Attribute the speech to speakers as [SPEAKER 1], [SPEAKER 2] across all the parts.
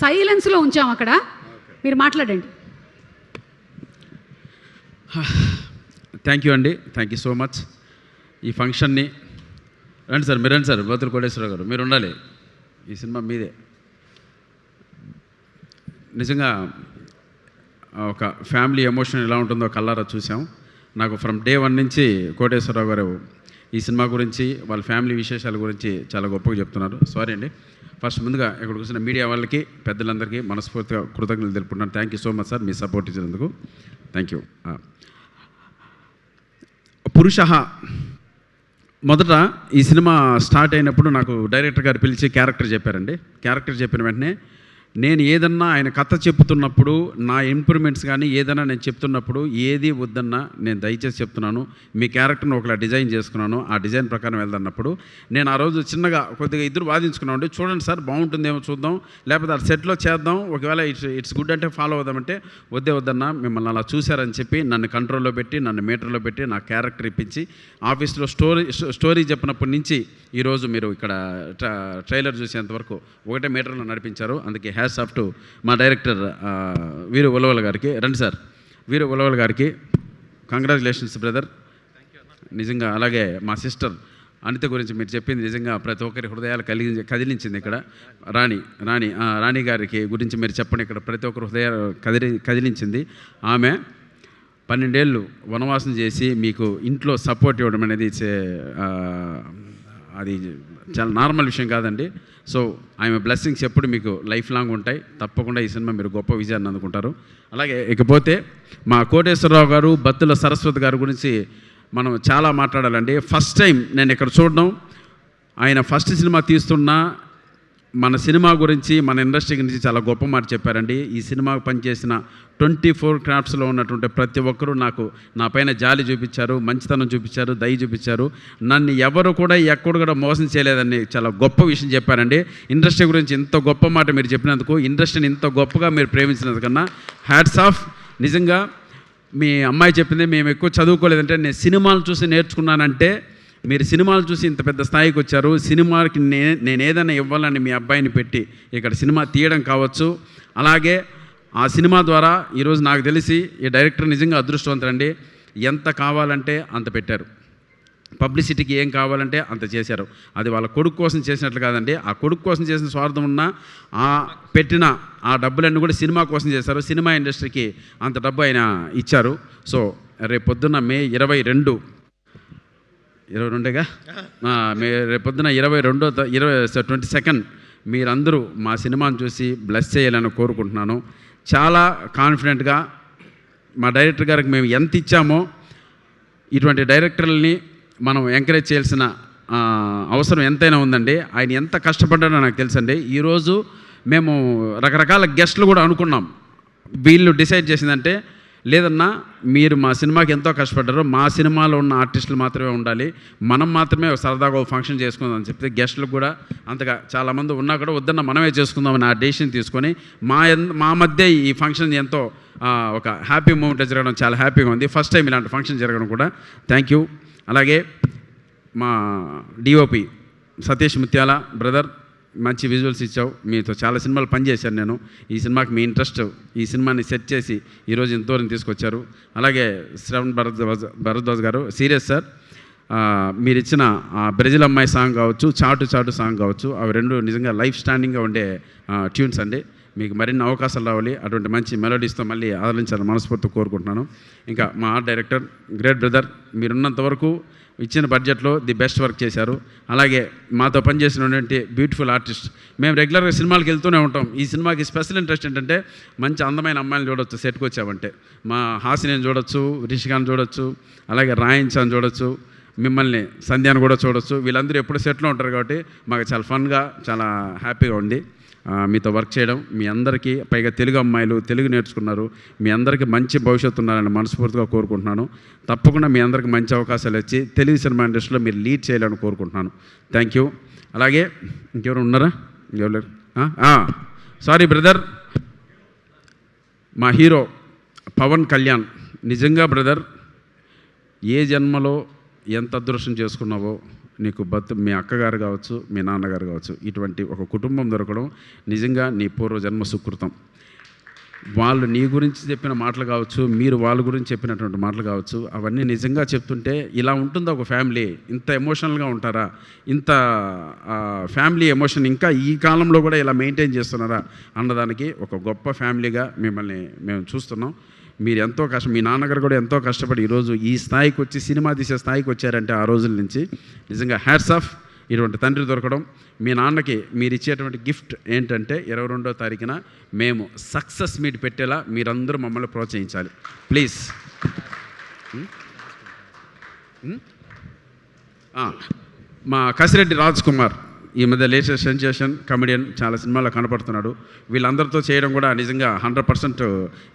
[SPEAKER 1] సైలెన్స్లో ఉంచాం అక్కడ. మీరు మాట్లాడండి.
[SPEAKER 2] థ్యాంక్ యూ అండి, థ్యాంక్ యూ సో మచ్. ఈ ఫంక్షన్ని రండి సార్, మీరు రండి సార్. బత్తుల కోటేశ్వరరావు గారు మీరు ఉండాలి, ఈ సినిమా మీదే. నిజంగా ఒక ఫ్యామిలీ ఎమోషన్ ఎలా ఉంటుందో కల్లారా చూసాం. నాకు ఫ్రమ్ డే 1 నుంచి కోటేశ్వరరావు గారు ఈ సినిమా గురించి, వాళ్ళ ఫ్యామిలీ విశేషాల గురించి చాలా గొప్పగా చెప్తున్నారు. సారీ అండి, ఫస్ట్ ముందుగా ఇక్కడ కూర్చున్న మీడియా వాళ్ళకి, పెద్దలందరికీ మనస్ఫూర్తిగా కృతజ్ఞతలు తెలుపుకుంటున్నాను. Thank you so much sir, మీ సపోర్ట్ ఇచ్చినందుకు. Thank you. పురుషః మొదట ఈ సినిమా స్టార్ట్ అయినప్పుడు నాకు డైరెక్టర్ గారు పిలిచి క్యారెక్టర్ చెప్పారండి. క్యారెక్టర్ చెప్పిన వెంటనే నేను ఏదన్నా ఆయన కథ చెప్తున్నప్పుడు, నా ఇంప్రూవ్మెంట్స్ కానీ ఏదన్నా నేను చెప్తున్నప్పుడు, ఏది వద్దన్నా నేను దయచేసి చెప్తున్నాను, మీ క్యారెక్టర్ని ఒకలా డిజైన్ చేసుకున్నాను, ఆ డిజైన్ ప్రకారం వెళ్దన్నప్పుడు నేను ఆ రోజు చిన్నగా కొద్దిగా ఇద్దరు వాదించుకున్నామండి. చూడండి సార్, బాగుంటుందేమో చూద్దాం, లేకపోతే అది సెట్లో చేద్దాం, ఒకవేళ ఇట్స్ గుడ్ అంటే ఫాలో అవుదామంటే వద్దన్నా, మిమ్మల్ని అలా చూశారని చెప్పి నన్ను కంట్రోల్లో పెట్టి, నన్ను మీటర్లో పెట్టి, నా క్యారెక్టర్ ఇప్పించి ఆఫీస్లో స్టోరీ చెప్పినప్పటి నుంచి ఈరోజు మీరు ఇక్కడ ట్రైలర్ చూసేంతవరకు ఒకటే మీటర్లో నడిపించారు. అందుకే హ్యాట్స్ ఆఫ్ టు మా డైరెక్టర్ వీరు ఉలవల్ గారికి. రండి సార్, వీరు ఉలవల్ గారికి కంగ్రాచులేషన్స్ బ్రదర్. నిజంగా అలాగే మా సిస్టర్ అనిత గురించి మీరు చెప్పింది నిజంగా ప్రతి ఒక్కరి హృదయాలు కదిలించింది. ఇక్కడ రాణి గారికి గురించి మీరు చెప్పండి. ఇక్కడ ప్రతి ఒక్కరి హృదయాలు కదిలించింది. ఆమె 12 ఏళ్ళు వనవాసం చేసి మీకు ఇంట్లో సపోర్ట్ ఇవ్వడం అనేది అది చాలా నార్మల్ విషయం కాదండి. సో ఆమె బ్లెస్సింగ్స్ ఎప్పుడు మీకు లైఫ్ లాంగ్ ఉంటాయి. తప్పకుండా ఈ సినిమా మీరు గొప్ప విజయాన్ని అందుకుంటారు. అలాగే ఇకపోతే మా కోటేశ్వరరావు గారు, బత్తుల సరస్వతి గారి గురించి మనం చాలా మాట్లాడాలండి. ఫస్ట్ టైం నేను ఇక్కడ చూడడం, ఆయన ఫస్ట్ సినిమా తీస్తున్నా మన సినిమా గురించి, మన ఇండస్ట్రీ గురించి చాలా గొప్ప మాట చెప్పారండి. ఈ సినిమాకు పనిచేసిన 24 క్రాఫ్ట్స్లో ఉన్నటువంటి ప్రతి ఒక్కరూ నా పైన జాలి చూపించారు, మంచితనం చూపించారు, దయ చూపించారు. నన్ను ఎవరు కూడా ఎక్కడ కూడా మోసం చేయలేదని చాలా గొప్ప విషయం చెప్పారండి. ఇండస్ట్రీ గురించి ఇంత గొప్ప మాట మీరు చెప్పినందుకు, ఇండస్ట్రీని ఇంత గొప్పగా మీరు ప్రేమించినందుకన్నా హ్యాట్స్ ఆఫ్. నిజంగా మీ అమ్మాయి చెప్పింది, మేము ఎక్కువ చదువుకోలేదంటే నేను సినిమాలు చూసి నేర్చుకున్నానంటే, మీరు సినిమాలు చూసి ఇంత పెద్ద స్థాయికి వచ్చారు. సినిమాకి నేను ఏదైనా ఇవ్వాలని మీ అబ్బాయిని పెట్టి ఇక్కడ సినిమా తీయడం కావచ్చు. అలాగే ఆ సినిమా ద్వారా ఈరోజు నాకు తెలిసి ఈ డైరెక్టర్ నిజంగా అదృష్టవంతుడండి. ఎంత కావాలంటే అంత పెట్టారు, పబ్లిసిటీకి ఏం కావాలంటే అంత చేశారు. అది వాళ్ళ కొడుకు కోసం చేసినట్లు కాదండి. ఆ కొడుకు కోసం చేసిన స్వార్థం ఉన్నా ఆ పెట్టిన ఆ డబ్బులన్నీ కూడా సినిమా కోసం చేశారు. సినిమా ఇండస్ట్రీకి అంత డబ్బు ఆయన ఇచ్చారు. సో రేపు పొద్దున్న మే 22గా రేపొద్దున 22 మీరందరూ మా సినిమాను చూసి బ్లెస్ చేయాలని కోరుకుంటున్నాను. చాలా కాన్ఫిడెంట్గా మా డైరెక్టర్ గారికి మేము ఎంత ఇచ్చామో ఇటువంటి డైరెక్టర్లని మనం ఎంకరేజ్ చేయాల్సిన అవసరం ఎంతైనా ఉందండి. ఆయన ఎంత కష్టపడ్డాడో నాకు తెలుసండి. ఈరోజు మేము రకరకాల గెస్ట్లు కూడా అనుకున్నాం. వీళ్ళు డిసైడ్ చేసిందంటే, లేదన్నా మీరు మా సినిమాకి ఎంతో కష్టపడ్డారు, మా సినిమాలో ఉన్న ఆర్టిస్టులు మాత్రమే ఉండాలి, మనం మాత్రమే సరదాగా ఒక ఫంక్షన్ చేసుకుందాం అని చెప్తే గెస్టులకు కూడా అంతగా చాలామంది ఉన్నా కూడా వద్దన్న మనమే చేసుకుందామని ఆ డెసిషన్ తీసుకొని మా మధ్య ఈ ఫంక్షన్ ఎంతో ఒక హ్యాపీ మూమెంట్ జరగడం చాలా హ్యాపీగా ఉంది. ఫస్ట్ టైం ఇలాంటి ఫంక్షన్ జరగడం కూడా థ్యాంక్ యూ. అలాగే మా డిఓపి సతీష్ ముత్యాల బ్రదర్, మంచి విజువల్స్ ఇచ్చావు. మీతో చాలా సినిమాలు పనిచేశాను నేను. ఈ సినిమాకి మీ ఇంట్రెస్ట్, ఈ సినిమాని సెట్ చేసి ఈరోజు ఇంతవరకు తీసుకొచ్చారు. అలాగే శ్రవణ్ భరద్వాజ్ గారు, సీరియస్ సార్, మీరు ఇచ్చిన బ్రెజిల్ అమ్మాయి సాంగ్ కావచ్చు, చాటు చాటు సాంగ్ కావచ్చు, అవి రెండు నిజంగా లైఫ్ స్టాండింగ్గా ఉండే ట్యూన్స్ అండి. మీకు మరిన్ని అవకాశాలు రావాలి, అటువంటి మంచి మెలోడీస్తో మళ్ళీ ఆదరించాలని మనస్ఫూర్తిగా కోరుకుంటున్నాను. ఇంకా మా ఆర్ట్ డైరెక్టర్ గ్రేట్ బ్రదర్, మీరున్నంత వరకు ఇచ్చిన బడ్జెట్లో ది బెస్ట్ వర్క్ చేశారు. అలాగే మాతో పనిచేసినటువంటి బ్యూటిఫుల్ ఆర్టిస్ట్, మేము రెగ్యులర్గా సినిమాలకు వెళ్తూనే ఉంటాం. ఈ సినిమాకి స్పెషల్ ఇంట్రెస్ట్ ఏంటంటే మంచి అందమైన అమ్మాయిని చూడొచ్చు సెట్కి వచ్చామంటే. మా హాసిని చూడొచ్చు, రిషికాని చూడొచ్చు, అలాగే రాయించాన్ని చూడొచ్చు, మిమ్మల్ని సంధ్యాన్ని కూడా చూడొచ్చు. వీళ్ళందరూ ఎప్పుడు సెట్లో ఉంటారు కాబట్టి మాకు చాలా ఫన్గా, చాలా హ్యాపీగా ఉంది మీతో వర్క్ చేయడం. మీ అందరికీ, పైగా తెలుగు అమ్మాయిలు, తెలుగు నేర్చుకున్నారు, మీ అందరికీ మంచి భవిష్యత్తు ఉన్నారని మనస్ఫూర్తిగా కోరుకుంటున్నాను. తప్పకుండా మీ అందరికీ మంచి అవకాశాలు ఇచ్చి తెలుగు సినిమా ఇండస్ట్రీలో మీరు లీడ్ చేయాలని కోరుకుంటున్నాను. Thank you. అలాగే ఇంకెవరు ఉన్నారా? ఇంకెవరు? సారీ బ్రదర్, మా హీరో పవన్ కళ్యాణ్, నిజంగా బ్రదర్ ఏ జన్మలో ఎంత అదృష్టం చేసుకున్నావో నీకు మీ అక్కగారు కావచ్చు, మీ నాన్నగారు కావచ్చు, ఇటువంటి ఒక కుటుంబం దొరకడం నిజంగా నీ పూర్వజన్మ సుకృతం. వాళ్ళు నీ గురించి చెప్పిన మాటలు కావచ్చు, మీరు వాళ్ళ గురించి చెప్పినటువంటి మాటలు కావచ్చు, అవన్నీ నిజంగా చెప్తుంటే ఇలా ఉంటుందా ఒక ఫ్యామిలీ? ఇంత ఎమోషనల్గా ఉంటారా? ఇంత ఫ్యామిలీ ఎమోషన్ ఇంకా ఈ కాలంలో కూడా ఇలా మెయింటైన్ చేస్తున్నారా అన్నదానికి ఒక గొప్ప ఫ్యామిలీగా మిమ్మల్ని మేము చూస్తున్నాం. మీరు ఎంతో మీ నాన్నగారు కూడా ఎంతో కష్టపడి ఈరోజు ఈ స్థాయికి వచ్చి సినిమా తీసే స్థాయికి వచ్చారంటే ఆ రోజుల నుంచి నిజంగా హ్యాట్స్ ఆఫ్. ఇటువంటి తండ్రి దొరకడం. మీ నాన్నకి మీరు ఇచ్చేటువంటి గిఫ్ట్ ఏంటంటే 22వ తారీఖున మేము సక్సెస్ మీట్ పెట్టేలా మీరందరూ మమ్మల్ని ప్రోత్సహించాలి ప్లీజ్. మా కసిరెడ్డి రాజ్ కుమార్ ఈ మధ్య లేటెస్ట్ సెన్సేషన్ కమెడియన్, చాలా సినిమాల్లో కనపడుతున్నాడు. వీళ్ళందరితో చేయడం కూడా నిజంగా 100%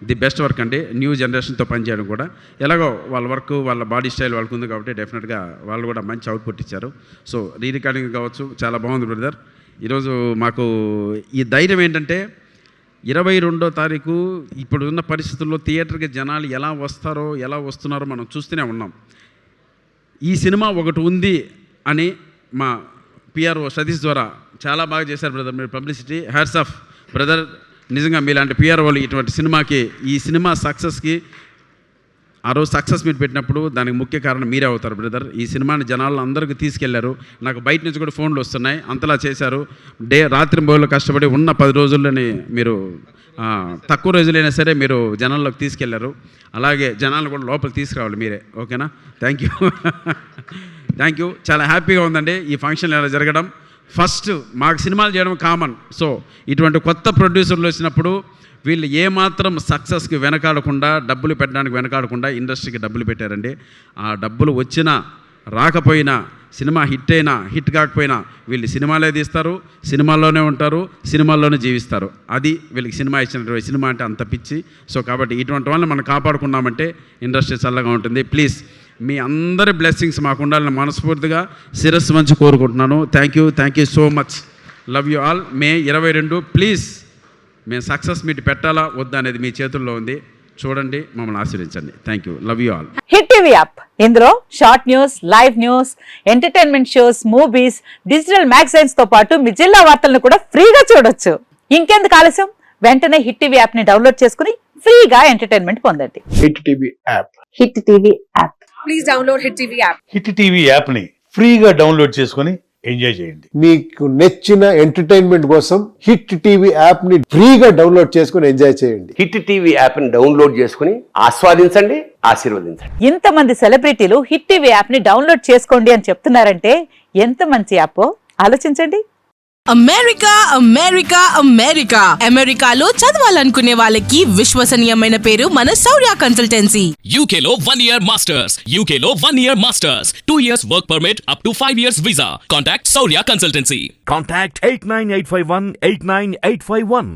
[SPEAKER 2] ది బెస్ట్ వర్క్ అండి. న్యూ జనరేషన్తో పనిచేయడం కూడా ఎలాగో వాళ్ళ వర్క్, వాళ్ళ బాడీ స్టైల్ వాళ్ళకు ఉంది కాబట్టి డెఫినెట్గా వాళ్ళు కూడా మంచి అవుట్పుట్ ఇచ్చారు. సో రికార్డింగ్ కావచ్చు చాలా బాగుంది బ్రదర్. ఈరోజు మాకు ఈ ధైర్యం ఏంటంటే 22వ తారీఖు ఇప్పుడు ఉన్న పరిస్థితుల్లో థియేటర్కి జనాలు ఎలా వస్తారో ఎలా వస్తున్నారో మనం చూస్తూనే ఉన్నాం. ఈ సినిమా ఒకటి ఉంది అని మా పిఆర్ఓ సతీష్ ద్వారా చాలా బాగా చేశారు బ్రదర్ మీరు పబ్లిసిటీ. Hats off brother. నిజంగా మీలాంటి పిఆర్ఓలు ఇటువంటి సినిమాకి, ఈ సినిమా సక్సెస్కి ఆ రోజు సక్సెస్ మీట్ పెట్టినప్పుడు దానికి ముఖ్య కారణం మీరే అవుతారు బ్రదర్. ఈ సినిమాని జనాల్లో అందరికీ తీసుకెళ్లారు. నాకు బయట నుంచి కూడా ఫోన్లు వస్తున్నాయి, అంతలా చేశారు. రాత్రి బోళ్ళు కష్టపడి ఉన్న 10 రోజుల్లోని మీరు తక్కువ రోజులైనా సరే మీరు జనాల్లోకి తీసుకెళ్లారు. అలాగే జనాలు కూడా లోపలికి తీసుకురావాలి మీరే. ఓకేనా? Thank you. చాలా హ్యాపీగా ఉందండి ఈ ఫంక్షన్ ఇలా జరగడం. ఫస్ట్ మాకు సినిమాలు చేయడం కామన్. సో ఇటువంటి కొత్త ప్రొడ్యూసర్లు వచ్చినప్పుడు వీళ్ళు ఏమాత్రం సక్సెస్కి వెనకాడకుండా, డబ్బులు పెట్టడానికి వెనకాడకుండా ఇండస్ట్రీకి డబ్బులు పెట్టారండి. ఆ డబ్బులు వచ్చినా రాకపోయినా, సినిమా హిట్ అయినా హిట్ కాకపోయినా వీళ్ళు సినిమాలే తీస్తారు, సినిమాల్లోనే ఉంటారు, సినిమాల్లోనే జీవిస్తారు. అది వీళ్ళకి సినిమా ఇచ్చినటువంటి సినిమా అంటే అంత పిచ్చి. సో కాబట్టి ఇటువంటి వాళ్ళని మనం కాపాడుకున్నామంటే ఇండస్ట్రీ చల్లగా ఉంటుంది. ప్లీజ్ మీ అందరి బ్లెస్సింగ్స్ మాకు ఉండాలని మనస్ఫూర్తిగా శిరస్సు మంచి కోరుకుంటున్నాను. Thank you so much. Love you all. May 22 please మేము సక్సెస్ మీట్ పెట్టాలా వద్దా అనేది మీ చేతుల్లో ఉంది. చూడండి, మమ్మల్ని ఆశీర్వదించండి. Thank you. Love you all.
[SPEAKER 3] Hit TV app, ఇందులో short news, live news, entertainment shows, movies, digital magazines తో పాటు మీ జిల్లా వార్తలను కూడా ఫ్రీగా చూడొచ్చు. ఇంకెందుకు ఆలస్యం? వెంటనే హిట్ టీవీ యాప్ ని డౌన్లోడ్ చేసుకుని ఫ్రీగా ఎంటర్టైన్మెంట్ పొందండి.
[SPEAKER 4] Hit TV app.
[SPEAKER 3] Hit TV app.
[SPEAKER 5] Please download hit TV app.
[SPEAKER 6] Hit TV app ని ఫ్రీగా డౌన్లోడ్ చేసుకుని ఎంజాయ్ చేయండి.
[SPEAKER 4] మీకు నచ్చిన ఎంటర్టైన్మెంట్ కోసం హిట్ టీవీ యాప్ ని ఫ్రీగా డౌన్లోడ్ చేసుకుని ఎంజాయ్ చేయండి.
[SPEAKER 7] హిట్ టీవీ యాప్ ని డౌన్లోడ్ చేసుకుని ఆస్వాదించండి, ఆశీర్వదించండి.
[SPEAKER 3] ఇంతమంది సెలబ్రిటీలు హిట్ టీవీ యాప్ ని డౌన్లోడ్ చేసుకోండి అని చెప్తున్నారంటే ఎంత మంచి యాప్ ఆలోచించండి.
[SPEAKER 8] అమెరికాలో చదవాలనుకునే వాళ్ళకి విశ్వసనీయమైన పేరు మన శౌర్య కన్సల్టెన్సీ.
[SPEAKER 9] UK లో 1 year masters, 2 years work permit up to 5 years visa. Contact Saurya Consultancy.
[SPEAKER 10] Contact 89851 89851.